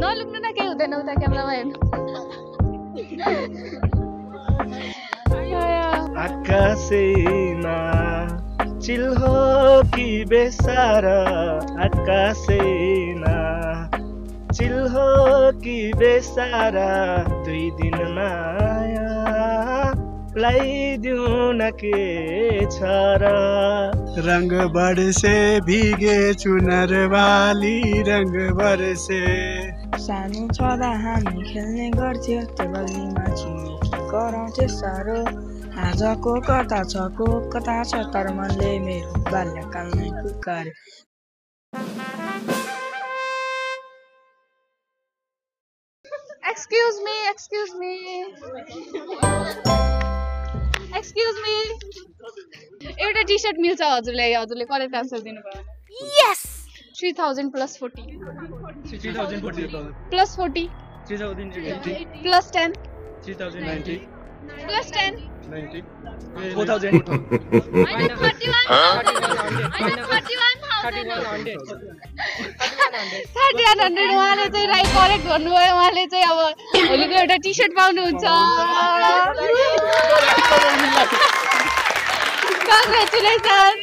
नलुक्नु न केही हुँदैन उता क्यामेरामा हेर्नु आकाशैमा चिल्हो कि बेसारा आकाशैमा चिल्हो कि बेसारा 2 दिन माया लाइदिउँ न के छ र रंग बरसे भीगे चुनर वाली रंग बरसे सानो छँदा हामी खेल्ने गर्थ्यौँ त्यो गल्लीमा छिमेकी कराउँथे साह्रो आजको कता छ को कता छ तर मनले मेरो बाल्यकालमै पुकार्यो Excuse me. एउटा टी-शर्ट मिल्छ हजुरले करेक्ट आन्सर दिनुभयो यस 3000 plus 40 plus 40 plus 10 3090 plus 10 90 4000 3100 उहाँले चाहिँ राइट करेक्ट गर्नुभयो उहाँले चाहिँ अब भोलिको एउटा टी-शर्ट पाउनुहुन्छ Congratulations.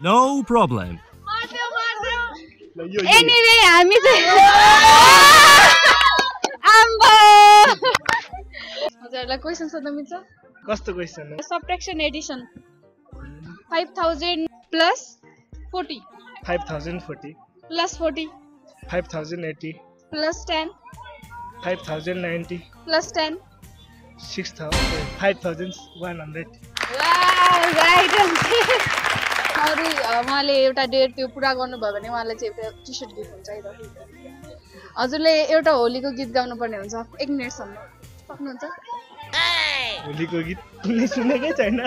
No problem. Anyway, हामी चाहिँ आम्बो हजुरलाई क्वेशन सोध्न मिल्छ कस्तो क्वेशन हो सबट्र्याक्सन Edison 5000 plus 40 5040 plus 40 5080 plus 10 5090 plus 10 5100 Wow, right. अरू उहाँले एउटा डेट त्यो पुरा गर्नुभयो भने उहाँलाई चाहिँ एउटा टी-शर्ट गिफ्ट हुन्छ है त हजुरले एउटा होलीको गीत गाउनु पर्ने हुन्छ 1 मिनेटसम्म सक्नुहुन्छ होलीको गीत कुनै सुनेकै छैन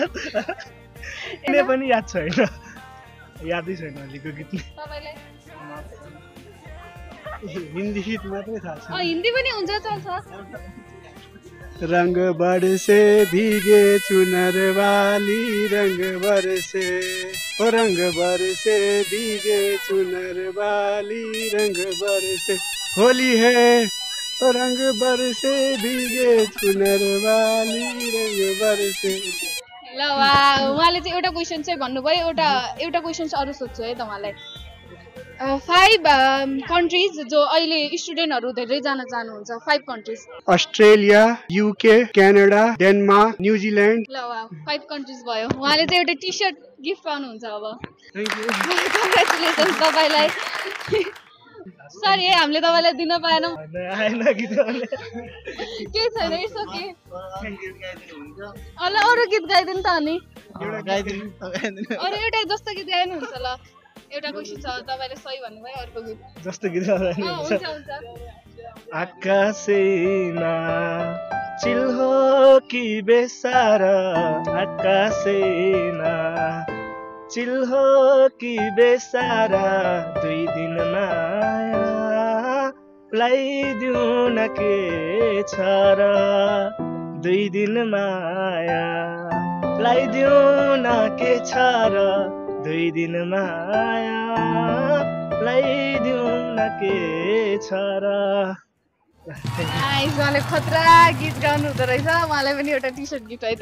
कुनै पनि याद छैन यादै छैन होलीको गीत तपाईलाई हिन्दी गीत मात्रै थाहा छ हिन्दी पनि हुन्छ चल्छ रंग बरसे भीगे चुनर वाली रंग बरसे ओ रंग बरसे भीगे चुनर वाली रंग बरसे होली है ओ रंग बरसे भीगे चुनर वाली रंग बरसे ल वा उहाँले चाहिँ एउटा क्वेशन चाहिँ भन्नुभयो एउटा क्वेशन चाहिँ अरू सोध्छु है तपाईलाई 5 countries जो अहिले स्टुडेन्टहरु धेरै जान चाहनुहुन्छ 5 countries Australia UK Canada Denmark New Zealand ल वा 5 countries भयो उहाँले चाहिँ एउटा टी-शर्ट गिफ्ट पाउनुहुन्छ अब थ्यांक यू कङ्ग्रेचुलेसन्स तपाईलाई सरी है हामीले तपाईलाई दिन पाएनौं आएन गीत गाउने के छैन इट्स ओके अल अरु गीत गाइदिनु त अनि एउटा गाइदिनु अरु एउटा जस्तो गीत गाइनु हुन्छ ल एउटा क्वेशन छ तपाईले सही भन्नुभयो अर्को गीत जस्तो गीत गाइनु हुन्छ हुन्छ आकाशैमा चिल्हो कि बेसारा आकाशैमा चिल्हो कि बेसारा 2 दिन माया लाइदिउँ न के छ र 2 दिन माया लाइदिउँ न के छ र 2 दिन माया लाइदिउँ न के छ र नाइस उहाँले खतरा गीत गाउनु हुँदो रहेछ उहाँलाई पनि एउटा टी-शर्ट गिफ्ट है त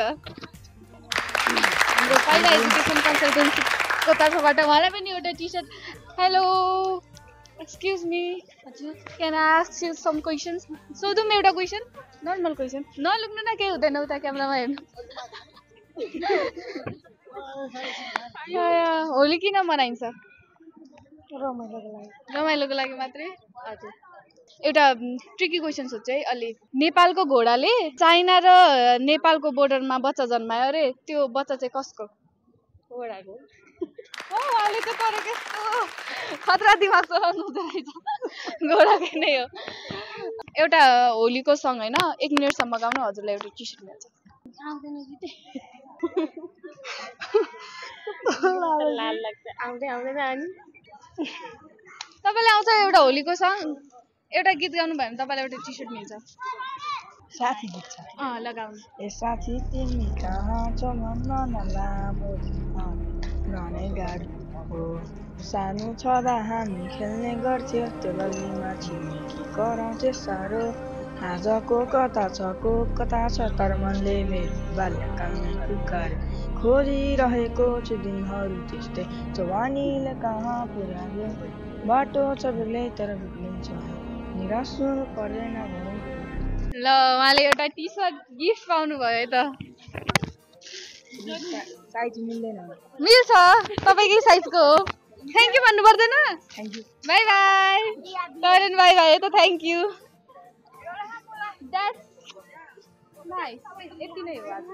हाम्रो पहिला एजुकेसन कन्सल्टेन्सीको तर्फबाट उहाँलाई पनि एउटा टी-शर्ट हेलो एक्सक्युज मी हजुर can I ask you some questions सोधौँ एउटा क्वेशन नर्मल क्वेशन नलुक्नु न केही हुँदैन उता क्यामेरामा हेर्नु होली किन मनाइन्छ रमाइलोको लागि मात्रै हजुर एउटा ट्रिकी क्वेशन सोध्छु है अलि नेपालको घोडाले चाइना र नेपालको बोर्डरमा बच्चा जन्मायो अरे त्यो बच्चा चाहिँ कसको घोडाको उहाँले त गरेको खतरा दिमाग चलाउनु हुँदो रहेछ घोडाकै नै हो एउटा होलीको सङ होइन 1 मिनेटसम्म गाउनु हजुरलाई एउटा टी-शर्ट मिल्छ आउँदैन गीतै लाल लाग्छ आउँदैन अनि तपाईलाई आउँछ एउटा होलीको सङ एउटा गीत गाउनु भयो भने तपाईलाई एउटा टी-शर्ट मिल्छ साथी गीत छ लगाउनु ए साथी तिमी कहाँ छौ भन्न न लामो नै गाडी हो सानो छँदा हामी खेल्ने गर्थ्यो त्यो गल्लीमा छिमेकी कराउँथे साह्रो आजको कता छ तर मनले मेरो बाल्यकालमै पुकार्यो खोजिरहेको छु दिनहरू त्यस्तै जवानीले कहाँ पुर्यायो बाटो छ बेग्लै तर बेग्लै छ निराश हुनु पर्दैन भनौँ ल उहाँले एउटा टी सर्ट गिफ्ट पाउनु भयो त साइज मिल्दैन मिल्छ तपाईँकै साइजको हो थ्याङ्क यू भन्नु पर्दैन thank you by by Tarun by by त थ्याङ्क यू द्याट्स नाइस यति नै हो आज